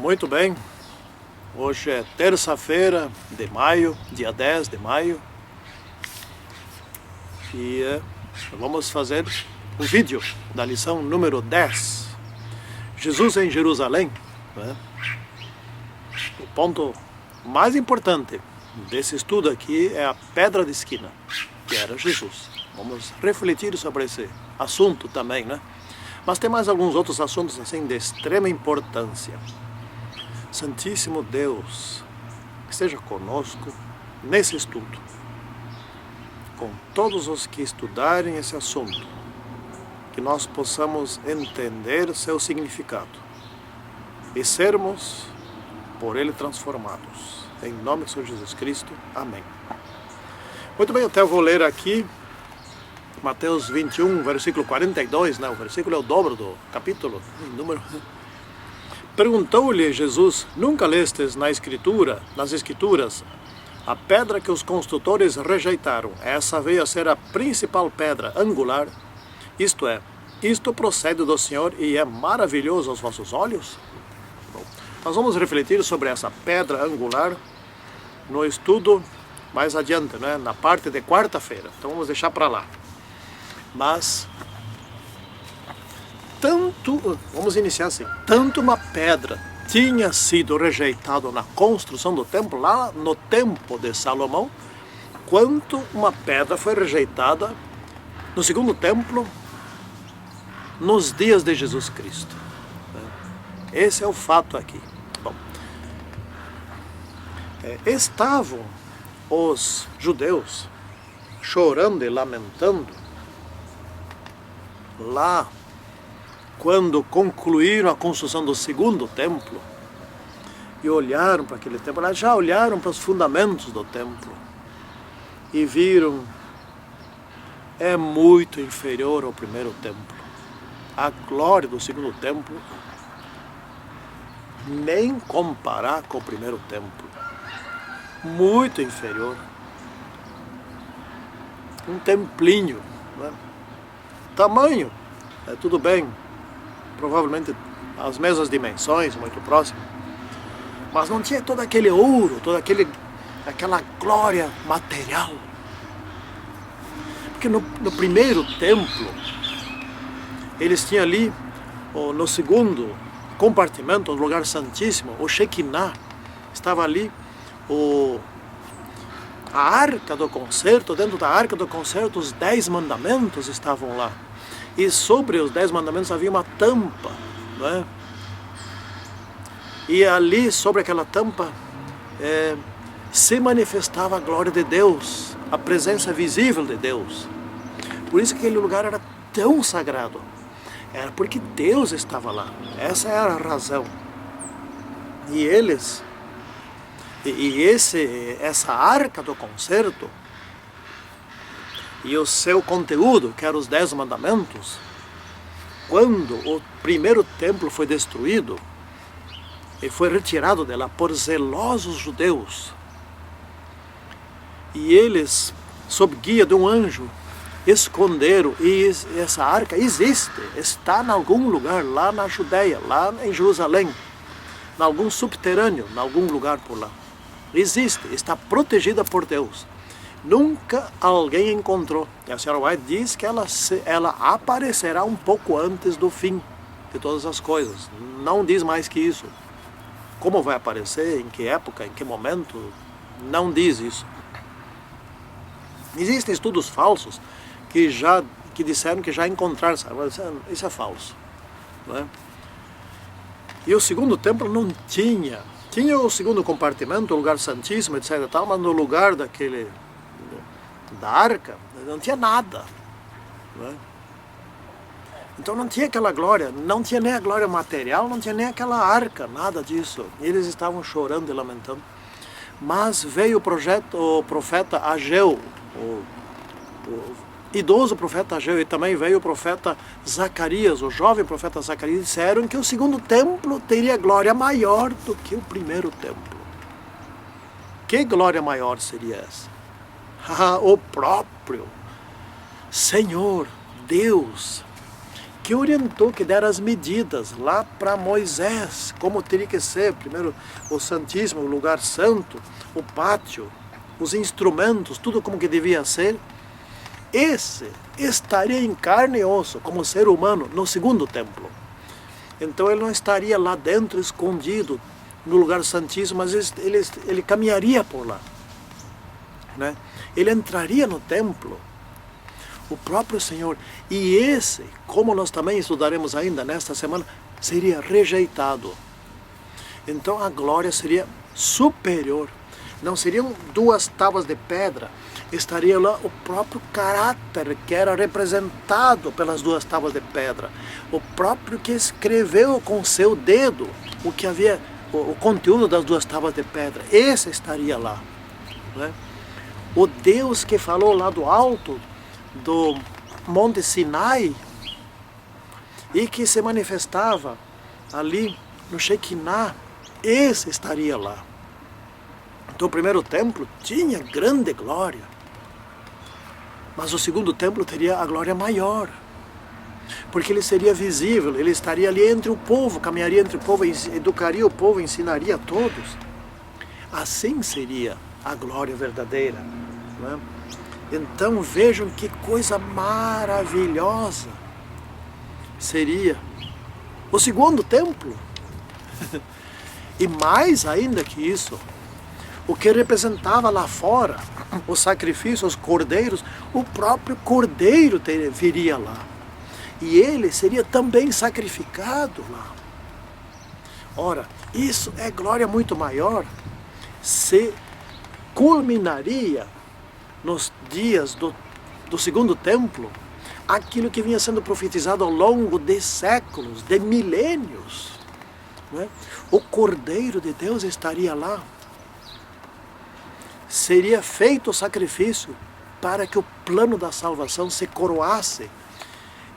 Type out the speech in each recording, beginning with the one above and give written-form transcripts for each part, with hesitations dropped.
Muito bem, hoje é terça-feira de maio, dia 10 de maio, e vamos fazer o vídeo da lição número 10, Jesus em Jerusalém, né? O ponto mais importante desse estudo aqui é a pedra de esquina, que era Jesus. Vamos refletir sobre esse assunto também, né? Mas tem mais alguns outros assuntos assim de extrema importância. Santíssimo Deus, esteja conosco nesse estudo, com todos os que estudarem esse assunto, que nós possamos entender seu significado e sermos por ele transformados. Em nome do Senhor Jesus Cristo. Amém. Muito bem, até eu vou ler aqui Mateus 21, versículo 42, né? O versículo é o dobro do capítulo, número. Perguntou-lhe Jesus: nunca lestes nas Escrituras, a pedra que os construtores rejeitaram, essa veio a ser a principal pedra angular, isto é, isto procede do Senhor e é maravilhoso aos vossos olhos? Bom, nós vamos refletir sobre essa pedra angular no estudo mais adiante, né? Na parte de quarta-feira, então vamos deixar para lá. Mas vamos iniciar assim, tanto uma pedra tinha sido rejeitada na construção do templo, lá no tempo de Salomão, quanto uma pedra foi rejeitada no segundo templo, nos dias de Jesus Cristo. Esse é o fato aqui. Bom, estavam os judeus chorando e lamentando lá quando concluíram a construção do segundo templo e olharam para aquele templo, já olharam para os fundamentos do templo e viram: é muito inferior ao primeiro templo. A glória do segundo templo nem comparar com o primeiro templo, muito inferior. Um templinho, né? Tamanho, tudo bem, provavelmente as mesmas dimensões, muito próximo, mas não tinha todo aquele ouro, aquela glória material. Porque no primeiro templo, eles tinham ali, no segundo compartimento, no lugar santíssimo, o Shekinah, estava ali a arca do concerto, dentro da arca do concerto os 10 mandamentos estavam lá. E sobre os 10 mandamentos havia uma tampa, não é? E ali, sobre aquela tampa, se manifestava a glória de Deus, a presença visível de Deus. Por isso que aquele lugar era tão sagrado. Era porque Deus estava lá. Essa era a razão. E eles, essa arca do concerto, e o seu conteúdo, que eram os 10 mandamentos, quando o primeiro templo foi destruído e foi retirado de lá por zelosos judeus, e eles, sob guia de um anjo, esconderam, e essa arca existe, está em algum lugar lá na Judeia, lá em Jerusalém, em algum subterrâneo, em algum lugar por lá. Existe, está protegida por Deus. Nunca alguém encontrou. E a senhora White diz que ela aparecerá um pouco antes do fim de todas as coisas. Não diz mais que isso. Como vai aparecer, em que época, em que momento, não diz isso. Existem estudos falsos que disseram que já encontraram. Isso é falso, não é? E o segundo templo não tinha. Tinha o segundo compartimento, o lugar santíssimo, etc. Tal, mas no lugar da arca, não tinha nada, não é? Então não tinha aquela glória, não tinha nem a glória material, não tinha nem aquela arca, nada disso. E eles estavam chorando e lamentando. Mas veio o profeta Ageu, o idoso profeta Ageu, e também veio o profeta Zacarias, o jovem profeta Zacarias, e disseram que o segundo templo teria glória maior do que o primeiro templo. Que glória maior seria essa? O próprio Senhor, Deus, que orientou, que dera as medidas lá para Moisés, como teria que ser, primeiro o Santíssimo, o lugar santo, o pátio, os instrumentos, tudo como que devia ser. Esse estaria em carne e osso, como ser humano, no segundo templo. Então ele não estaria lá dentro, escondido, no lugar santíssimo, mas ele caminharia por lá, né? Ele entraria no templo, o próprio Senhor, e esse, como nós também estudaremos ainda nesta semana, seria rejeitado. Então a glória seria superior, não seriam duas tábuas de pedra, estaria lá o próprio caráter que era representado pelas duas tábuas de pedra, o próprio que escreveu com seu dedo o que havia, o conteúdo das duas tábuas de pedra, esse estaria lá, né? O Deus que falou lá do alto do Monte Sinai e que se manifestava ali no Shekinah, esse estaria lá. Então o primeiro templo tinha grande glória, mas o segundo templo teria a glória maior, porque ele seria visível, ele estaria ali entre o povo, caminharia entre o povo, educaria o povo, ensinaria a todos. Assim seria a glória verdadeira, né? Então vejam que coisa maravilhosa seria o segundo templo. E mais ainda que isso, o que representava lá fora, os sacrifícios, os cordeiros, o próprio cordeiro viria lá. E ele seria também sacrificado lá. Ora, isso é glória muito maior. Se culminaria nos dias do segundo templo aquilo que vinha sendo profetizado ao longo de séculos, de milênios, né? O Cordeiro de Deus estaria lá. Seria feito o sacrifício para que o plano da salvação se coroasse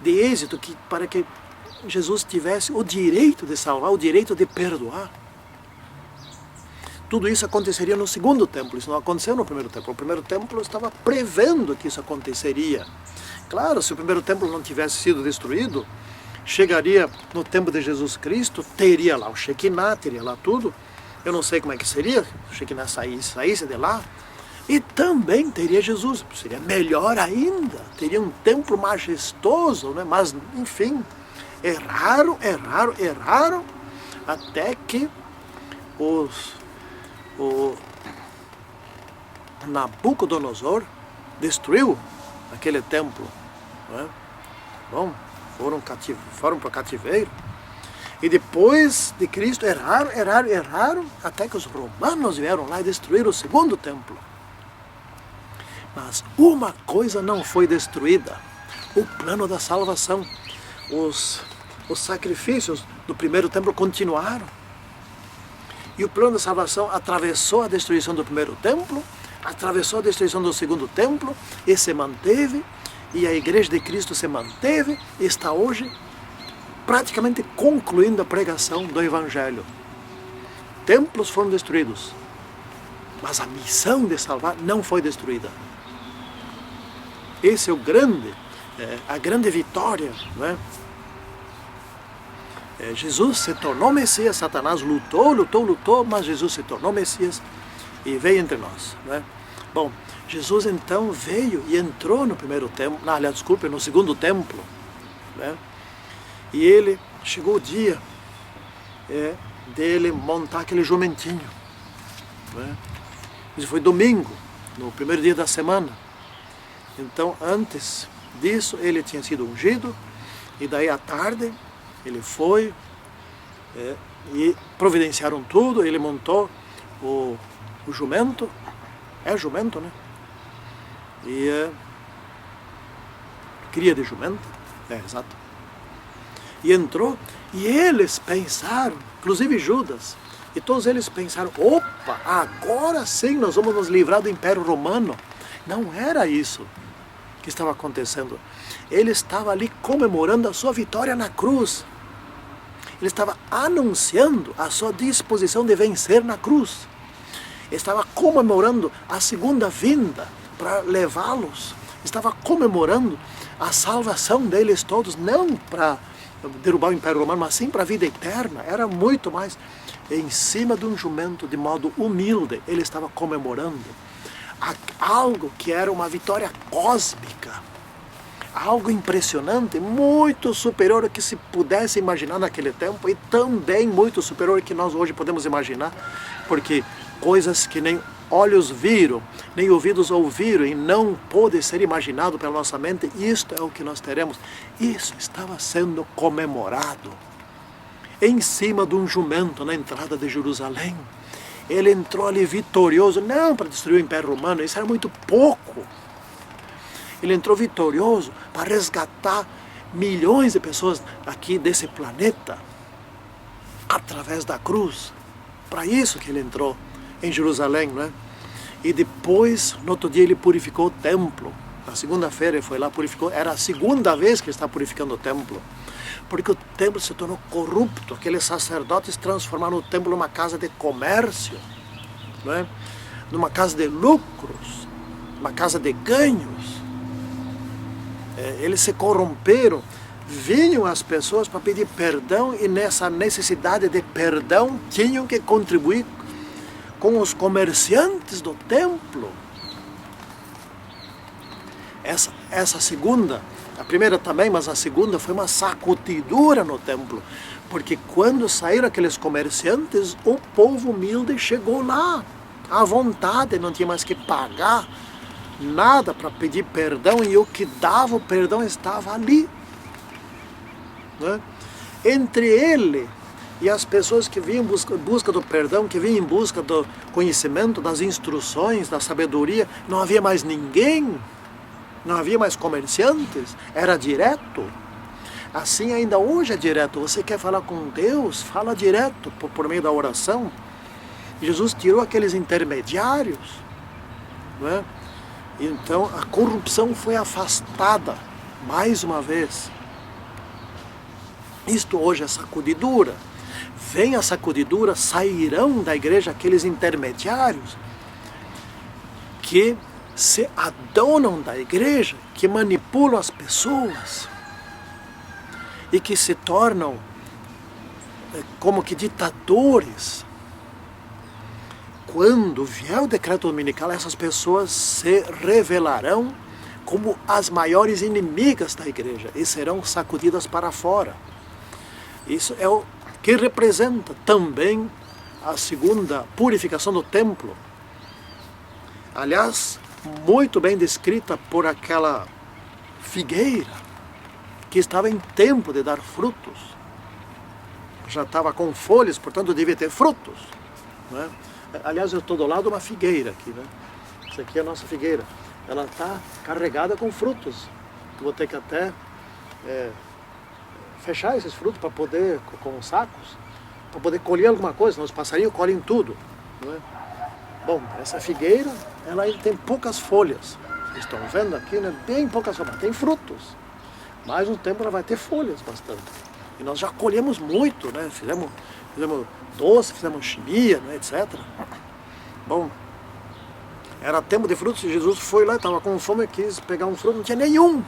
de êxito, para que Jesus tivesse o direito de salvar, o direito de perdoar. Tudo isso aconteceria no segundo templo, isso não aconteceu no primeiro templo. O primeiro templo estava prevendo que isso aconteceria. Claro, se o primeiro templo não tivesse sido destruído, chegaria no tempo de Jesus Cristo, teria lá o Shekinah, teria lá tudo. Eu não sei como é que seria, o Shekinah saísse de lá. E também teria Jesus, seria melhor ainda, teria um templo majestoso, né? Mas, enfim, erraram, até que o Nabucodonosor destruiu aquele templo, né? Bom, foram para o cativeiro, e depois de Cristo erraram, até que os romanos vieram lá e destruíram o segundo templo. Mas uma coisa não foi destruída: o plano da salvação. Os sacrifícios do primeiro templo continuaram. E o plano da salvação atravessou a destruição do primeiro templo, atravessou a destruição do segundo templo e se manteve. E a Igreja de Cristo se manteve e está hoje praticamente concluindo a pregação do Evangelho. Templos foram destruídos, mas a missão de salvar não foi destruída. Esse é a grande vitória, não é? Jesus se tornou Messias, Satanás lutou, mas Jesus se tornou Messias e veio entre nós, não é? Bom, Jesus então veio e entrou no primeiro templo, no segundo templo, né? E ele chegou o dia dele montar aquele jumentinho, né? Isso foi domingo, no primeiro dia da semana. Então, antes disso, ele tinha sido ungido, e daí à tarde ele foi e providenciaram tudo. Ele montou o jumento, jumento, né? E cria de jumento, exato. E entrou, e eles pensaram, inclusive Judas, e todos eles pensaram: opa, agora sim nós vamos nos livrar do Império Romano. Não era isso que estava acontecendo. Ele estava ali comemorando a sua vitória na cruz. Ele estava anunciando a sua disposição de vencer na cruz. Ele estava comemorando a segunda vinda para levá-los. Estava comemorando a salvação deles todos, não para derrubar o Império Romano, mas sim para a vida eterna. Era muito mais. Em cima de um jumento, de modo humilde, ele estava comemorando algo que era uma vitória cósmica, algo impressionante, muito superior ao que se pudesse imaginar naquele tempo, e também muito superior ao que nós hoje podemos imaginar, porque coisas que nem olhos viram, nem ouvidos ouviram, e não pode ser imaginado pela nossa mente, isto é o que nós teremos. Isso estava sendo comemorado em cima de um jumento na entrada de Jerusalém. Ele entrou ali vitorioso, não para destruir o Império Romano, isso era muito pouco. Ele entrou vitorioso para resgatar milhões de pessoas aqui desse planeta através da cruz. Para isso que ele entrou em Jerusalém, não é? E depois, no outro dia, ele purificou o templo. Na segunda-feira ele foi lá, purificou. Era a segunda vez que ele está purificando o templo, porque o templo se tornou corrupto. Aqueles sacerdotes transformaram o templo numa casa de comércio, não é? Numa casa de lucros, uma casa de ganhos. Eles se corromperam. Vinham as pessoas para pedir perdão, e nessa necessidade de perdão tinham que contribuir com os comerciantes do templo. Essa segunda, a primeira também, mas a segunda foi uma sacudidura no templo, porque quando saíram aqueles comerciantes, o povo humilde chegou lá, à vontade, não tinha mais que pagar nada para pedir perdão, e o que dava o perdão estava ali, né? Entre ele e as pessoas que vinham em busca do perdão, que vinham em busca do conhecimento, das instruções, da sabedoria, não havia mais ninguém, não havia mais comerciantes, era direto. Assim ainda hoje é direto. Você quer falar com Deus, fala direto por meio da oração. Jesus tirou aqueles intermediários, não é? Então a corrupção foi afastada mais uma vez. Isto hoje é sacudidura. Vem a sacudidura, sairão da igreja aqueles intermediários que se adonam da igreja, que manipulam as pessoas e que se tornam como que ditadores. Quando vier o decreto dominical, essas pessoas se revelarão como as maiores inimigas da igreja e serão sacudidas para fora. Isso é o que representa também a segunda purificação do templo. Aliás, muito bem descrita por aquela figueira que estava em tempo de dar frutos. Já estava com folhas, portanto devia ter frutos, não é? Aliás, eu estou do lado de uma figueira aqui, né? Essa aqui é a nossa figueira. Ela está carregada com frutos. Vou ter que até fechar esses frutos para poder, com os sacos, para poder colher alguma coisa, senão os passarinhos colhem tudo, não é? Bom, essa figueira, ela ainda tem poucas folhas. Vocês estão vendo aqui, né? Bem poucas folhas, tem frutos. Mas no tempo ela vai ter folhas bastante. E nós já colhemos muito, né? Fizemos doce, fizemos chimia, né? Etc. Bom, era tempo de frutos e Jesus foi lá, estava com fome, quis pegar um fruto, não tinha nenhum.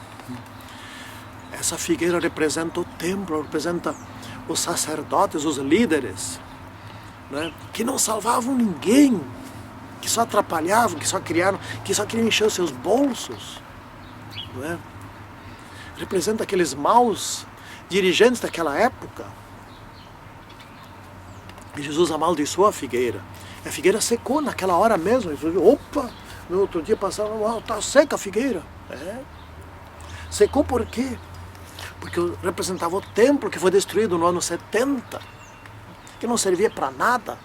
Essa figueira representa o templo, representa os sacerdotes, os líderes, né? Que não salvavam ninguém, que só atrapalhavam, que só queriam encher os seus bolsos, não é? Representa aqueles maus dirigentes daquela época. E Jesus amaldiçoou a figueira. A figueira secou naquela hora mesmo. Ele falou, opa, no outro dia passava, está seca a figueira. Secou por quê? Porque representava o templo que foi destruído no ano 70, que não servia para nada.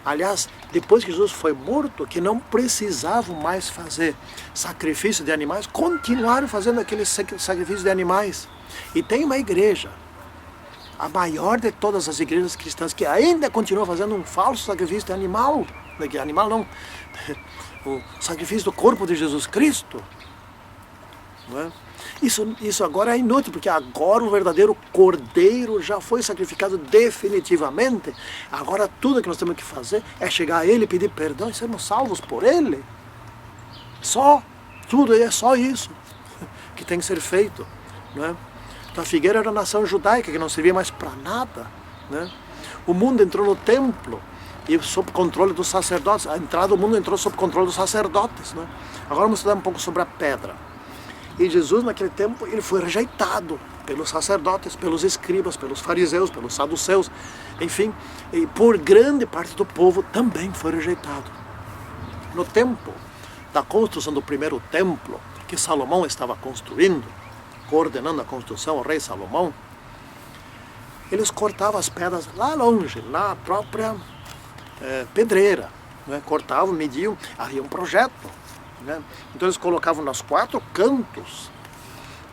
Aliás, depois que Jesus foi morto, que não precisavam mais fazer sacrifício de animais, continuaram fazendo aqueles sacrifícios de animais. E tem uma igreja, a maior de todas as igrejas cristãs, que ainda continua fazendo um falso sacrifício de animal. Animal não, o sacrifício do corpo de Jesus Cristo. Não é? Isso agora é inútil, porque agora o verdadeiro Cordeiro já foi sacrificado definitivamente. Agora tudo que nós temos que fazer é chegar a Ele, pedir perdão e sermos salvos por Ele. Tudo é só isso que tem que ser feito, não é? Então a figueira era a nação judaica, que não servia mais para nada, né? O mundo entrou no templo e sob controle dos sacerdotes. A entrada do mundo entrou sob controle dos sacerdotes, né? Agora vamos estudar um pouco sobre a pedra. E Jesus, naquele tempo, ele foi rejeitado pelos sacerdotes, pelos escribas, pelos fariseus, pelos saduceus, enfim, e por grande parte do povo também foi rejeitado. No tempo da construção do primeiro templo, que Salomão estava construindo, coordenando a construção, o rei Salomão, eles cortavam as pedras lá longe, na própria pedreira, né? Cortavam, mediam, havia um projeto, né? Então eles colocavam nos 4 cantos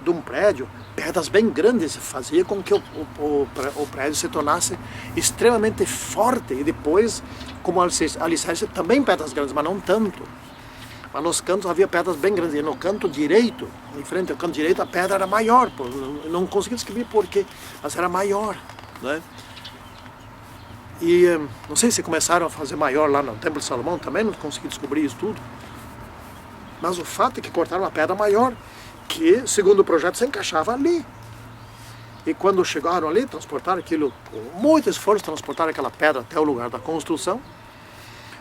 de um prédio pedras bem grandes, fazia com que o prédio se tornasse extremamente forte, e depois, como alicerce, também pedras grandes, mas não tanto. Mas nos cantos havia pedras bem grandes, e no canto direito, em frente ao canto direito, a pedra era maior. Eu não consegui descrever porquê, mas era maior, né? E não sei se começaram a fazer maior lá no Templo de Salomão, também não consegui descobrir isso tudo. Mas o fato é que cortaram uma pedra maior, que, segundo o projeto, se encaixava ali. E quando chegaram ali, transportaram aquilo, com muito esforço, transportaram aquela pedra até o lugar da construção.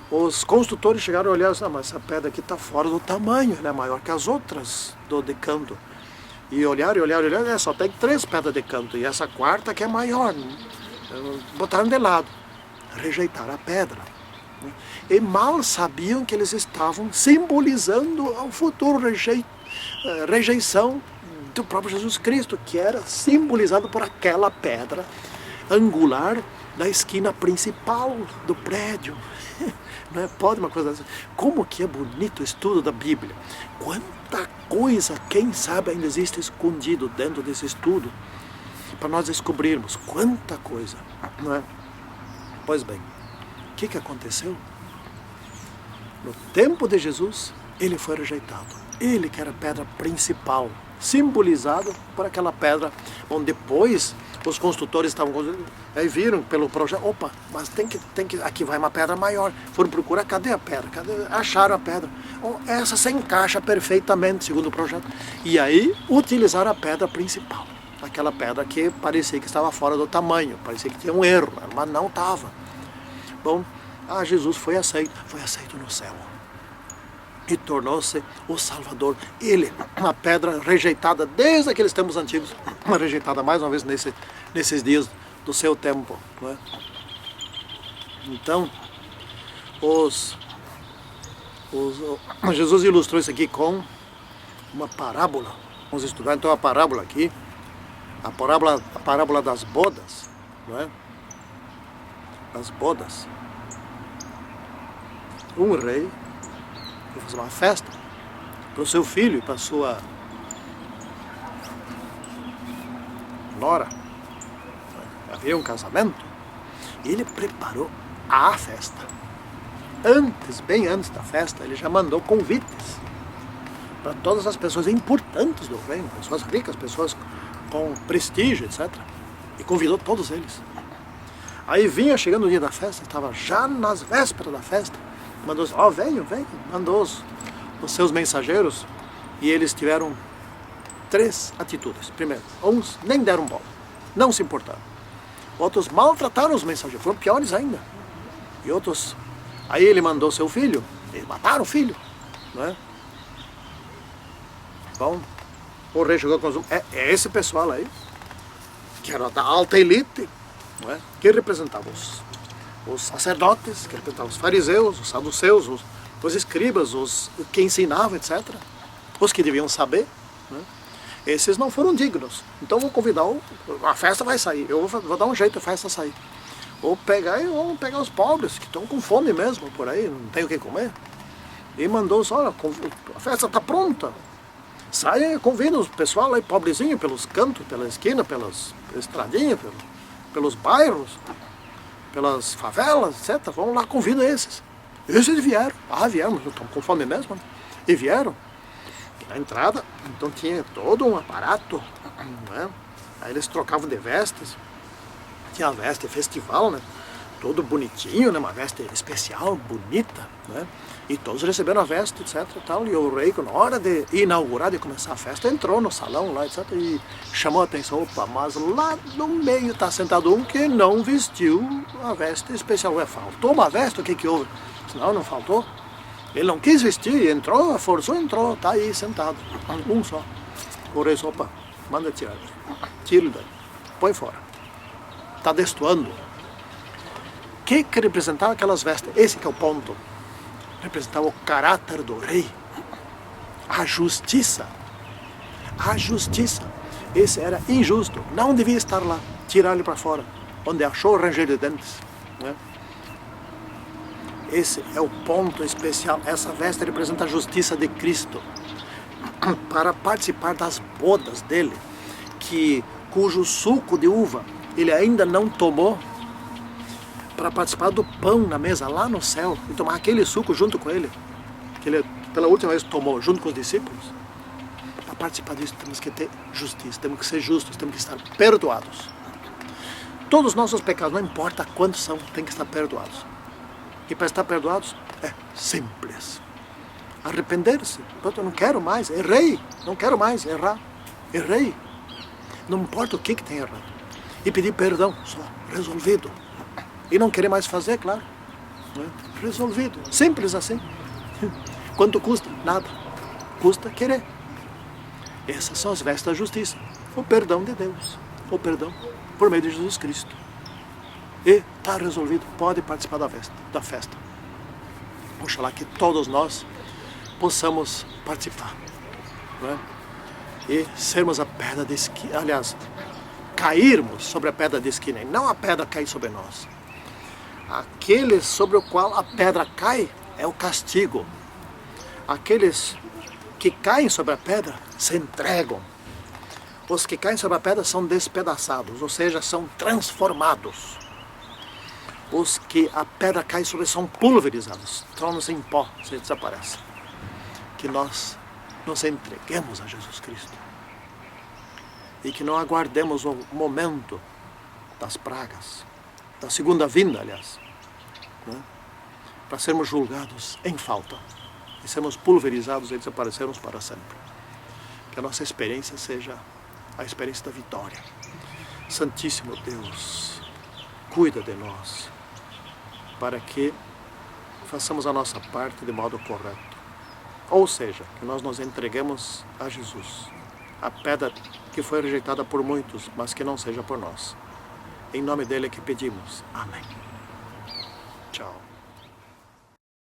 Os construtores chegaram a olhar e disseram: mas essa pedra aqui está fora do tamanho, ela é maior que as outras de canto. E olharam, só tem 3 pedras de canto, e essa quarta que é maior. Botaram de lado, rejeitaram a pedra. E mal sabiam que eles estavam simbolizando a futura rejeição do próprio Jesus Cristo, que era simbolizado por aquela pedra angular da esquina principal do prédio. Não é? Pode uma coisa assim. Como que é bonito o estudo da Bíblia. Quanta coisa, quem sabe, ainda existe escondido dentro desse estudo, para nós descobrirmos quanta coisa, não é? Pois bem, o que aconteceu? No tempo de Jesus, ele foi rejeitado. Ele que era a pedra principal, simbolizado por aquela pedra, onde depois os construtores estavam construindo, aí viram pelo projeto: opa, mas tem que, aqui vai uma pedra maior. Foram procurar, cadê a pedra? Acharam a pedra. Oh, essa se encaixa perfeitamente, segundo o projeto. E aí utilizaram a pedra principal. Aquela pedra que parecia que estava fora do tamanho, parecia que tinha um erro, mas não estava. Bom, Jesus foi aceito no céu. E tornou-se o Salvador. Ele, uma pedra rejeitada desde aqueles tempos antigos, uma rejeitada mais uma vez nesses dias do seu tempo, não é? Então, Jesus ilustrou isso aqui com uma parábola. Vamos estudar então a parábola aqui, a parábola das bodas, não é? Das bodas. Um rei foi fazer uma festa para o seu filho e para a sua nora. Havia um casamento e ele preparou a festa. Bem antes da festa, ele já mandou convites para todas as pessoas importantes do reino, pessoas ricas, pessoas com prestígio, etc. E convidou todos eles. Aí vinha chegando o dia da festa, estava já nas vésperas da festa, mandou: venham, mandou os seus mensageiros, e eles tiveram 3 atitudes. Primeiro, uns nem deram bola, não se importaram. Outros maltrataram os mensageiros, foram piores ainda. E outros, aí ele mandou seu filho, eles mataram o filho, não é? Bom, o rei chegou com esse pessoal aí, que era da alta elite, não é? Que representava os sacerdotes, que representavam os fariseus, os saduceus, os escribas, os que ensinavam, etc. Os que deviam saber, né? Esses não foram dignos. Então vou convidar, a festa vai sair, eu vou dar um jeito a festa sair. Vamos pegar os pobres, que estão com fome mesmo por aí, não tem o que comer. E mandou: olha, a festa está pronta. Saiam e convidam o pessoal aí, pobrezinho, pelos cantos, pela esquina, pelas estradinhas, pelos bairros, pelas favelas, etc. Vamos lá, convidam esses. Esses vieram. Vieram, estão com fome mesmo, né? E vieram. Na entrada, então tinha todo um aparato, né? Aí eles trocavam de vestes. Tinha a veste festival, né? todo bonitinho, né? Uma veste especial, bonita, né? E todos receberam a veste, etc. Tal, e o rei, na hora de inaugurar, de começar a festa, entrou no salão lá, etc. E chamou a atenção, opa, mas lá no meio está sentado um que não vestiu a veste especial. Ué, faltou uma veste? O que houve? Não, não faltou. Ele não quis vestir, entrou, forçou, entrou, tá aí sentado. Um só. O rei disse, opa, manda tirar. Tira daí, põe fora. Está destoando. O que representava aquelas vestes? Esse que é o ponto. Representava o caráter do rei. A justiça. A justiça. Esse era injusto. Não devia estar lá. Tirar ele para fora. Onde achou o ranger de dentes. Né? Esse é o ponto especial. Essa veste representa a justiça de Cristo. Para participar das bodas dele, cujo suco de uva ele ainda não tomou, para participar do pão na mesa lá no céu e tomar aquele suco junto com ele, que ele pela última vez tomou junto com os discípulos. Para participar disso temos que ter justiça, temos que ser justos, temos que estar perdoados. Todos os nossos pecados, não importa quantos são, tem que estar perdoados. E para estar perdoados é simples. Arrepender-se. Eu não quero mais, errei, não quero mais errar, errei. Não importa o que tem errado. E pedir perdão, só, resolvido. E não querer mais fazer, claro. Né? Resolvido, simples assim. Quanto custa? Nada. Custa querer. Essas são as vestes da justiça. O perdão de Deus. O perdão por meio de Jesus Cristo. E está resolvido, pode participar da festa. Oxalá que todos nós possamos participar, né? E sermos a pedra de esquina, aliás, cairmos sobre a pedra de esquina, e não a pedra cair sobre nós. Aquele sobre o qual a pedra cai é o castigo. Aqueles que caem sobre a pedra se entregam. Os que caem sobre a pedra são despedaçados, ou seja, são transformados. Os que a pedra cai sobre são pulverizados, tornam-se em pó, se desaparecem. Que nós nos entreguemos a Jesus Cristo e que não aguardemos o momento das pragas, da segunda vinda, aliás, né? Para sermos julgados em falta e sermos pulverizados e desaparecermos para sempre. Que a nossa experiência seja a experiência da vitória. Santíssimo Deus, cuida de nós para que façamos a nossa parte de modo correto. Ou seja, que nós nos entreguemos a Jesus, a pedra que foi rejeitada por muitos, mas que não seja por nós. Em nome dele é que pedimos. Amém. Tchau.